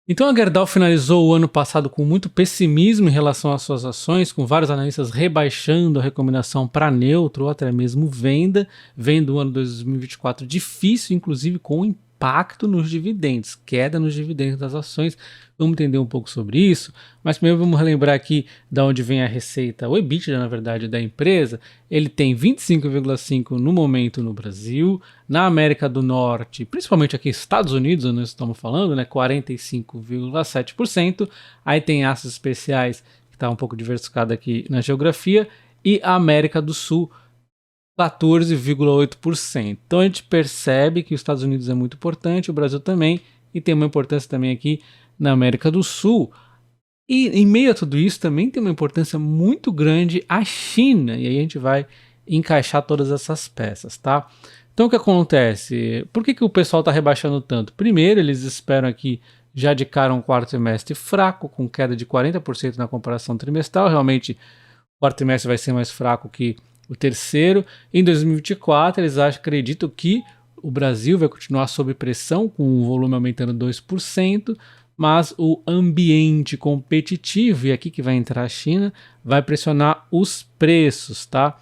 Então a Gerdau finalizou o ano passado com muito pessimismo em relação às suas ações, com vários analistas rebaixando a recomendação para neutro ou até mesmo venda, vendo o ano 2024 difícil, inclusive com impacto nos dividendos, queda nos dividendos das ações. Vamos entender um pouco sobre isso, mas primeiro vamos relembrar aqui de onde vem a receita, o EBITDA, na verdade, da empresa. Ele tem 25,5% no momento no Brasil, na América do Norte, principalmente aqui Estados Unidos, onde nós estamos falando, né, 45,7%. Aí tem aços especiais, que está um pouco diversificado aqui na geografia, e a América do Sul, 14,8%. Então a gente percebe que os Estados Unidos é muito importante, o Brasil também, e tem uma importância também aqui na América do Sul. E em meio a tudo isso também tem uma importância muito grande a China, e aí a gente vai encaixar todas essas peças, tá? Então o que acontece? Por que o pessoal está rebaixando tanto? Primeiro, eles esperam aqui já de cara um quarto trimestre fraco, com queda de 40% na comparação trimestral. Realmente o quarto trimestre vai ser mais fraco que o terceiro. Em 2024, eles acreditam que o Brasil vai continuar sob pressão, com o volume aumentando 2%, mas o ambiente competitivo, e aqui que vai entrar a China, vai pressionar os preços, tá?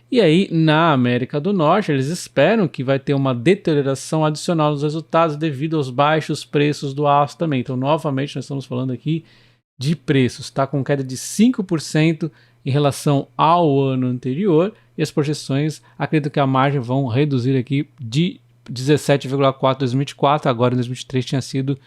E aí, na América do Norte, eles esperam que vai ter uma deterioração adicional nos resultados devido aos baixos preços do aço também. Então, novamente, nós estamos falando aqui de preços, tá? Com queda de 5% em relação ao ano anterior, e as projeções acreditam que a margem vão reduzir aqui de 17,4% em 2024, agora em 2023 tinha sido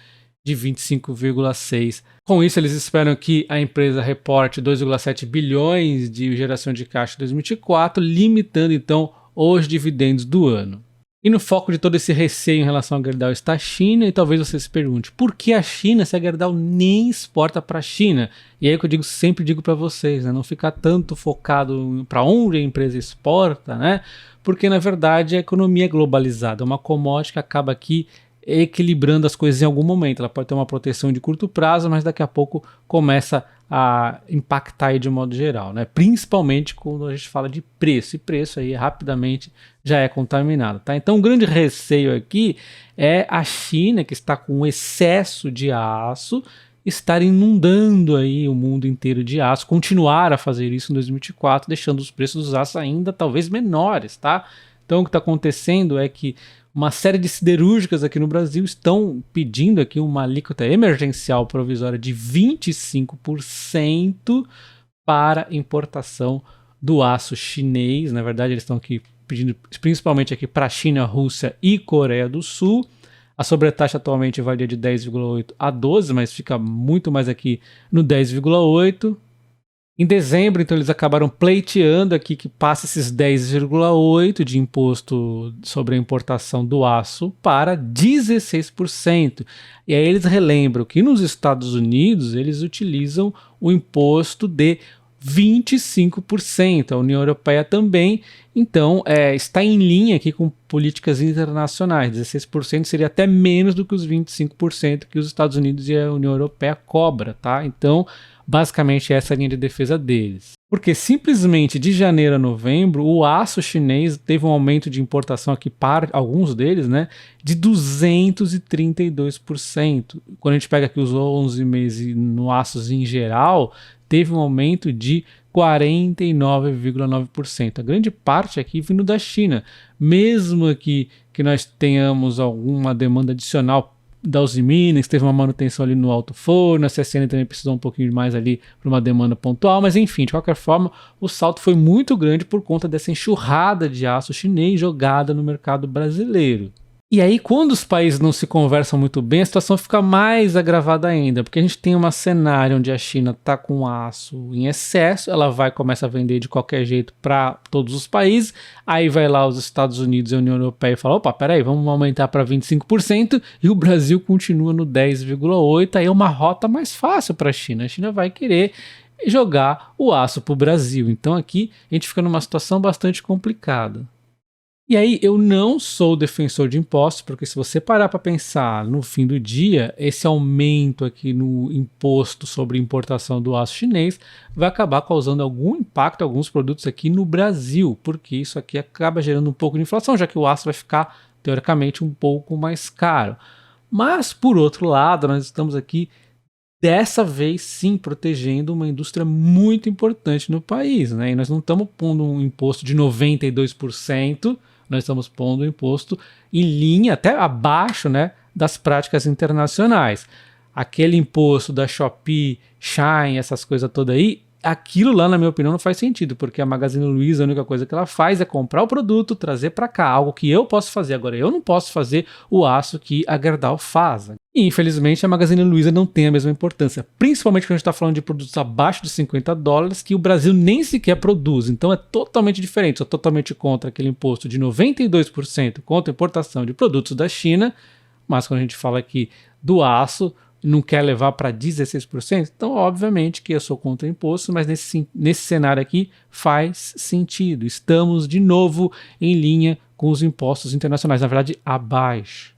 de 25,6%. Com isso, eles esperam que a empresa reporte 2,7 bilhões de geração de caixa em 2024, limitando então os dividendos do ano. E no foco de todo esse receio em relação à Gerdau está a China, e talvez você se pergunte, por que a China se a Gerdau nem exporta para a China? E aí que eu sempre digo para vocês, né, não ficar tanto focado para onde a empresa exporta, né? Porque na verdade a economia é globalizada, é uma commodity que acaba aqui equilibrando as coisas em algum momento. Ela pode ter uma proteção de curto prazo, mas daqui a pouco começa a impactar aí de modo geral, né? Principalmente quando a gente fala de preço, e preço aí rapidamente já é contaminado, tá? Então o grande receio aqui é a China, que está com excesso de aço, estar inundando aí o mundo inteiro de aço, continuar a fazer isso em 2024, deixando os preços dos aços ainda talvez menores, tá? Então o que está acontecendo é que uma série de siderúrgicas aqui no Brasil estão pedindo aqui uma alíquota emergencial provisória de 25% para importação do aço chinês. Na verdade, eles estão aqui pedindo principalmente aqui para a China, Rússia e Coreia do Sul. A sobretaxa atualmente varia de 10,8% a 12%, mas fica muito mais aqui no 10,8%. Em dezembro, então, eles acabaram pleiteando aqui que passe esses 10,8% de imposto sobre a importação do aço para 16%. E aí eles relembram que nos Estados Unidos eles utilizam o imposto de 25%, a União Europeia também, então está em linha aqui com políticas internacionais. 16% seria até menos do que os 25% que os Estados Unidos e a União Europeia cobram, tá? Então, basicamente essa é a linha de defesa deles. Porque simplesmente de janeiro a novembro, o aço chinês teve um aumento de importação aqui para alguns deles, né, de 232%. Quando a gente pega aqui os 11 meses no aços em geral, teve um aumento de 49,9%. A grande parte aqui vindo da China. Mesmo aqui que nós tenhamos alguma demanda adicional da Uzi Minas, teve uma manutenção ali no alto forno, a CSN também precisou um pouquinho mais ali para uma demanda pontual, mas enfim, de qualquer forma, o salto foi muito grande por conta dessa enxurrada de aço chinês jogada no mercado brasileiro. E aí, quando os países não se conversam muito bem, a situação fica mais agravada ainda, porque a gente tem um cenário onde a China está com aço em excesso, ela vai começar a vender de qualquer jeito para todos os países, aí vai lá os Estados Unidos e a União Europeia e fala, opa, peraí, vamos aumentar para 25%, e o Brasil continua no 10,8%, aí é uma rota mais fácil para a China vai querer jogar o aço para o Brasil, então aqui a gente fica numa situação bastante complicada. E aí, eu não sou defensor de impostos, porque se você parar para pensar no fim do dia, esse aumento aqui no imposto sobre importação do aço chinês vai acabar causando algum impacto a alguns produtos aqui no Brasil, porque isso aqui acaba gerando um pouco de inflação, já que o aço vai ficar, teoricamente, um pouco mais caro. Mas, por outro lado, nós estamos aqui, dessa vez sim, protegendo uma indústria muito importante no país, né? E nós não estamos pondo um imposto de 92%, nós estamos pondo um imposto em linha, até abaixo, né, das práticas internacionais. Aquele imposto da Shopee, Shein, essas coisas todas aí, aquilo lá, na minha opinião, não faz sentido, porque a Magazine Luiza, a única coisa que ela faz é comprar o produto, trazer para cá, algo que eu posso fazer. Agora, eu não posso fazer o aço que a Gerdau faz. E, infelizmente, a Magazine Luiza não tem a mesma importância, principalmente quando a gente está falando de produtos abaixo de $50, que o Brasil nem sequer produz. Então, é totalmente diferente. Sou totalmente contra aquele imposto de 92% contra a importação de produtos da China, mas quando a gente fala aqui do aço, não quer levar para 16%, então obviamente que eu sou contra o imposto, mas nesse cenário aqui faz sentido. Estamos de novo em linha com os impostos internacionais, na verdade abaixo.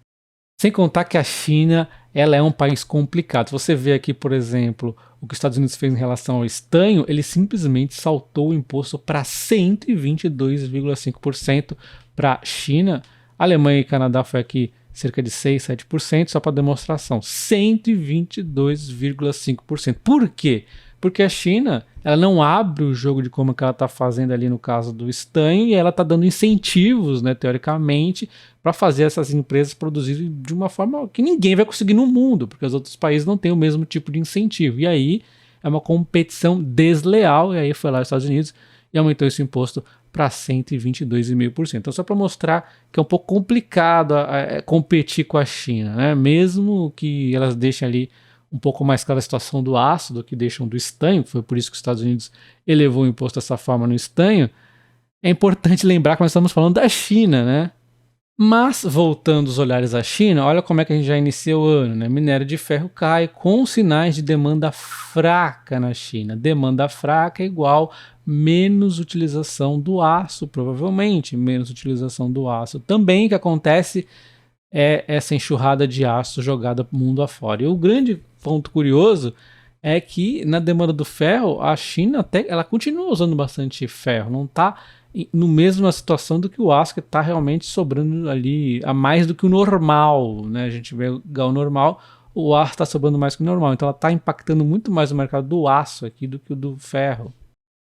Sem contar que a China, ela é um país complicado. Se você vê aqui, por exemplo, o que os Estados Unidos fez em relação ao estanho, ele simplesmente saltou o imposto para 122,5% para a China. A Alemanha e Canadá foi aqui cerca de 6, 7%, só para demonstração, 122,5%. Por quê? Porque a China, ela não abre o jogo de como que ela está fazendo ali no caso do estanho, e ela está dando incentivos, né, teoricamente, para fazer essas empresas produzirem de uma forma que ninguém vai conseguir no mundo, porque os outros países não têm o mesmo tipo de incentivo. E aí é uma competição desleal, e aí foi lá os Estados Unidos e aumentou esse imposto para 122,5%. Então, só para mostrar que é um pouco complicado competir com a China, né? Mesmo que elas deixem ali um pouco mais clara a situação do aço do que deixam do estanho, foi por isso que os Estados Unidos elevou o imposto dessa forma no estanho, é importante lembrar que nós estamos falando da China, né? Mas, voltando os olhares à China, olha como é que a gente já iniciou o ano, né? Minério de ferro cai com sinais de demanda fraca na China. Demanda fraca é igual menos utilização do aço, provavelmente. Menos utilização do aço. Também o que acontece é essa enxurrada de aço jogada mundo afora. E o grande ponto curioso é que na demanda do ferro, a China ela continua usando bastante ferro, não está no mesma situação do que o aço, que está realmente sobrando ali a mais do que o normal, né? A gente vê o normal, o aço está sobrando mais que o normal, então ela está impactando muito mais o mercado do aço aqui do que o do ferro.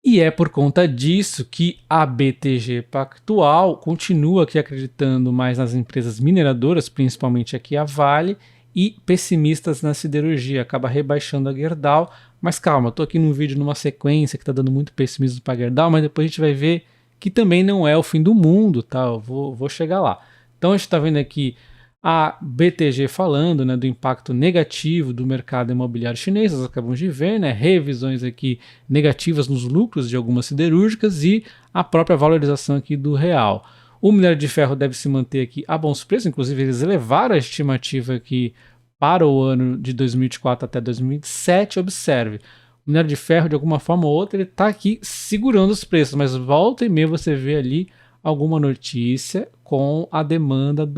E é por conta disso que a BTG Pactual continua aqui acreditando mais nas empresas mineradoras, principalmente aqui a Vale, e pessimistas na siderurgia, acaba rebaixando a Gerdau. Mas calma, eu estou aqui num vídeo numa sequência que está dando muito pessimismo para a Gerdau, mas depois a gente vai ver que também não é o fim do mundo, tá? Eu vou chegar lá. Então a gente está vendo aqui a BTG falando, né, do impacto negativo do mercado imobiliário chinês, nós acabamos de ver, né, revisões aqui negativas nos lucros de algumas siderúrgicas e a própria valorização aqui do real. O minério de ferro deve se manter aqui a bons preços, inclusive eles elevaram a estimativa aqui para o ano de 2024 até 2027, observe. O minério de ferro, de alguma forma ou outra, ele está aqui segurando os preços, mas volta e meia você vê ali alguma notícia com a demanda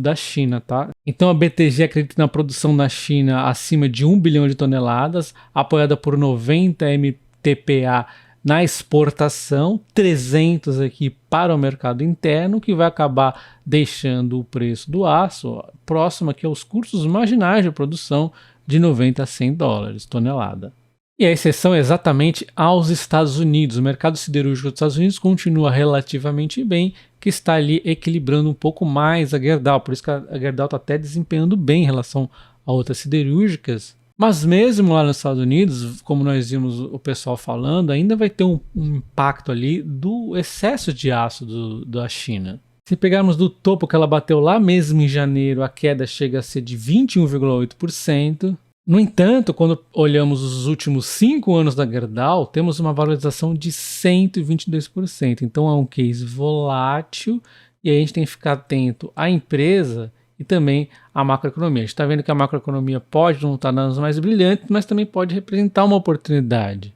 da China, tá? Então a BTG acredita na produção na China acima de 1 bilhão de toneladas, apoiada por 90 MTPA na exportação, 300 aqui para o mercado interno, que vai acabar deixando o preço do aço próximo aqui aos custos marginais de produção de 90 a 100 dólares tonelada. E a exceção é exatamente aos Estados Unidos. O mercado siderúrgico dos Estados Unidos continua relativamente bem, que está ali equilibrando um pouco mais a Gerdau. Por isso que a Gerdau está até desempenhando bem em relação a outras siderúrgicas. Mas mesmo lá nos Estados Unidos, como nós vimos o pessoal falando, ainda vai ter um impacto ali do excesso de aço da China. Se pegarmos do topo que ela bateu lá mesmo em janeiro, a queda chega a ser de 21,8%. No entanto, quando olhamos os últimos 5 anos da Gerdau, temos uma valorização de 122%. Então é um case volátil e a gente tem que ficar atento à empresa e também à macroeconomia. A gente está vendo que a macroeconomia pode não estar nas mais brilhantes, mas também pode representar uma oportunidade.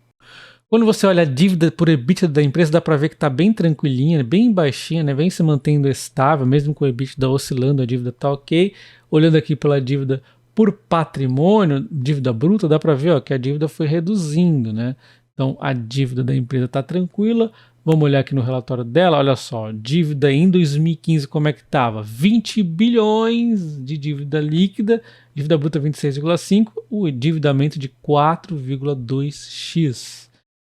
Quando você olha a dívida por EBITDA da empresa, dá para ver que está bem tranquilinha, bem baixinha, né? Vem se mantendo estável, mesmo com o EBITDA oscilando, a dívida está ok. Olhando aqui pela dívida por patrimônio, dívida bruta, dá para ver que a dívida foi reduzindo, né? Então a dívida da empresa está tranquila, Vamos olhar aqui no relatório dela, olha só, dívida em 2015 como é que estava? 20 bilhões de dívida líquida, dívida bruta 26,5, o endividamento de 4,2x.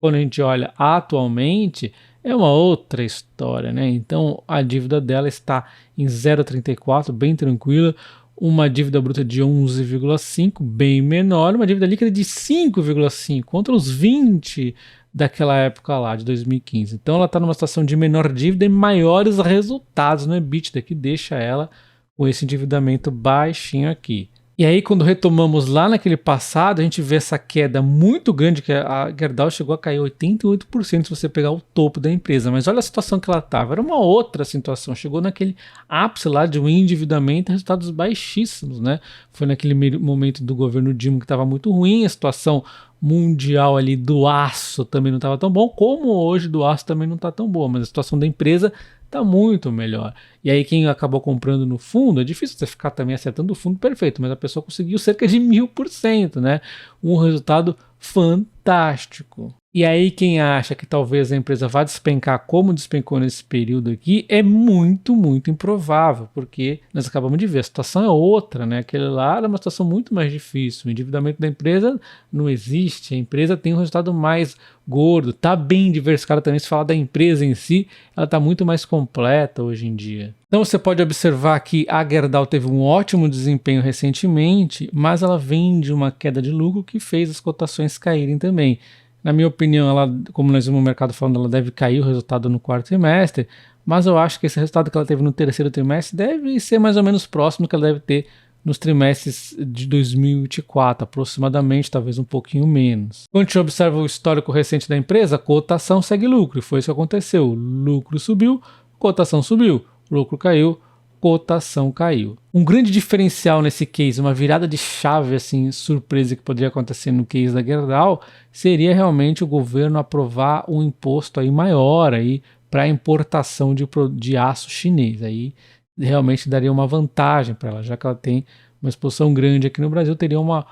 Quando a gente olha atualmente, é uma outra história, né? Então a dívida dela está em 0,34, bem tranquila, uma dívida bruta de 11,5, bem menor, uma dívida líquida de 5,5, contra os 20 daquela época lá, de 2015. Então ela está numa situação de menor dívida e maiores resultados no EBITDA, que deixa ela com esse endividamento baixinho aqui. E aí, quando retomamos lá naquele passado, a gente vê essa queda muito grande, que a Gerdau chegou a cair 88% se você pegar o topo da empresa. Mas olha a situação que ela estava, era uma outra situação. Chegou naquele ápice lá de um endividamento e resultados baixíssimos, né? Foi naquele momento do governo Dilma que estava muito ruim, a situação mundial ali do aço também não estava tão bom, como hoje do aço também não está tão boa, mas a situação da empresa está muito melhor. E aí quem acabou comprando no fundo, é difícil você ficar também acertando o fundo perfeito, mas a pessoa conseguiu cerca de 1000%, né? Um resultado fantástico. E aí quem acha que talvez a empresa vá despencar como despencou nesse período aqui, é muito, muito improvável, porque nós acabamos de ver, a situação é outra, né? Aquele lá era uma situação muito mais difícil, o endividamento da empresa não existe, a empresa tem um resultado mais gordo, tá bem diversificada também, se falar da empresa em si, ela está muito mais completa hoje em dia. Então você pode observar que a Gerdau teve um ótimo desempenho recentemente, mas ela vem de uma queda de lucro que fez as cotações caírem também. Na minha opinião, ela, como nós vimos o mercado falando, ela deve cair o resultado no quarto trimestre, mas eu acho que esse resultado que ela teve no terceiro trimestre deve ser mais ou menos próximo do que ela deve ter nos trimestres de 2024, aproximadamente, talvez um pouquinho menos. Quando a gente observa o histórico recente da empresa, a cotação segue lucro, e foi isso que aconteceu. O lucro subiu, cotação subiu, lucro caiu, cotação caiu. Um grande diferencial nesse case, uma virada de chave assim, surpresa que poderia acontecer no case da Gerdau, seria realmente o governo aprovar um imposto aí maior aí para a importação de aço chinês. Aí realmente daria uma vantagem para ela, já que ela tem uma exposição grande aqui no Brasil, teria uma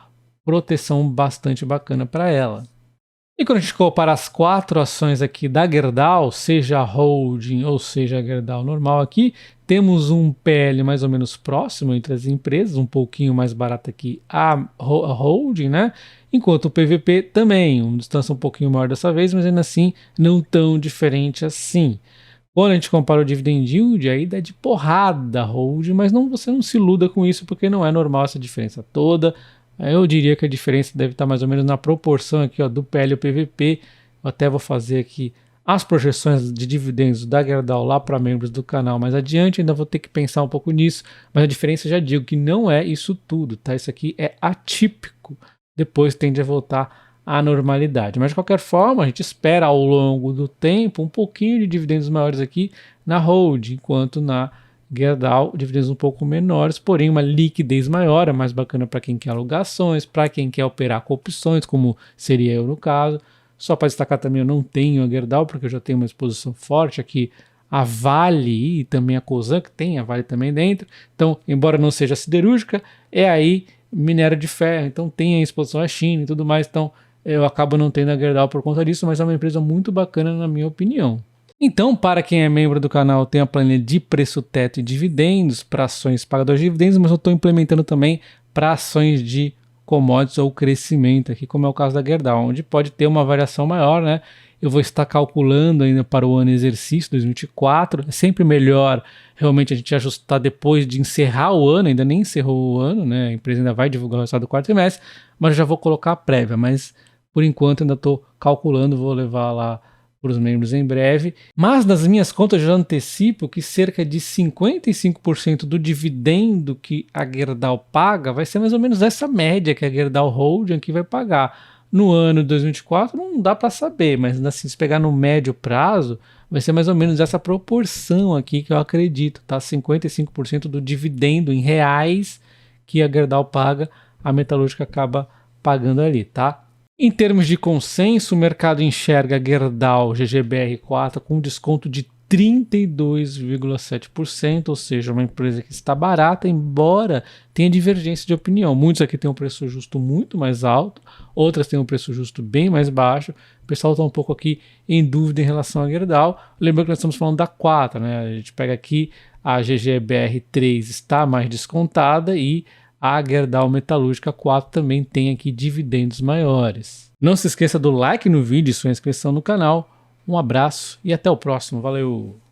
proteção bastante bacana para ela. E quando a gente compara as 4 ações aqui da Gerdau, seja a holding ou seja a Gerdau normal aqui, temos um PL mais ou menos próximo entre as empresas, um pouquinho mais barato aqui a holding, né? Enquanto o PVP também, uma distância um pouquinho maior dessa vez, mas ainda assim não tão diferente assim. Quando a gente compara o dividend yield, aí dá de porrada a holding, mas você não se iluda com isso, porque não é normal essa diferença toda. Eu diria que a diferença deve estar mais ou menos na proporção aqui, ó, do PL e o PVP. Eu até vou fazer aqui as projeções de dividendos da Gerdau lá para membros do canal mais adiante, ainda vou ter que pensar um pouco nisso, mas a diferença já digo que não é isso tudo, tá? Isso aqui é atípico, depois tende a voltar à normalidade. Mas de qualquer forma, a gente espera ao longo do tempo um pouquinho de dividendos maiores aqui na hold, enquanto na Gerdau, dividendos um pouco menores, porém uma liquidez maior, é mais bacana para quem quer alugações, para quem quer operar com opções, como seria eu no caso. Só para destacar também, eu não tenho a Gerdau, porque eu já tenho uma exposição forte aqui, a Vale e também a Cosan, que tem a Vale também dentro. Então, embora não seja siderúrgica, é aí minério de ferro, então tem a exposição à China e tudo mais, então eu acabo não tendo a Gerdau por conta disso, mas é uma empresa muito bacana na minha opinião. Então, para quem é membro do canal, tem a planilha de preço teto e dividendos para ações pagadoras de dividendos, mas eu estou implementando também para ações de commodities ou crescimento aqui, como é o caso da Gerdau, onde pode ter uma variação maior, né? Eu vou estar calculando ainda para o ano exercício 2024, é sempre melhor realmente a gente ajustar depois de encerrar o ano, ainda nem encerrou o ano, né? A empresa ainda vai divulgar o resultado do quarto trimestre, mas eu já vou colocar a prévia, mas por enquanto ainda estou calculando, vou levar lá para os membros em breve, mas nas minhas contas eu já antecipo que cerca de 55% do dividendo que a Gerdau paga vai ser mais ou menos essa média que a Gerdau Holding aqui vai pagar. No ano de 2024 não dá para saber, mas assim, se pegar no médio prazo, vai ser mais ou menos essa proporção aqui que eu acredito, tá? 55% do dividendo em reais que a Gerdau paga, a metalúrgica acaba pagando ali, tá? Em termos de consenso, o mercado enxerga a Gerdau GGBR4 com desconto de 32,7%, ou seja, uma empresa que está barata, embora tenha divergência de opinião. Muitos aqui têm um preço justo muito mais alto, outras têm um preço justo bem mais baixo. O pessoal está um pouco aqui em dúvida em relação à Gerdau. Lembrando que nós estamos falando da 4, né? A gente pega aqui a GGBR3 está mais descontada e a Gerdau Metalúrgica 4 também tem aqui dividendos maiores. Não se esqueça do like no vídeo e sua inscrição no canal. Um abraço e até o próximo. Valeu!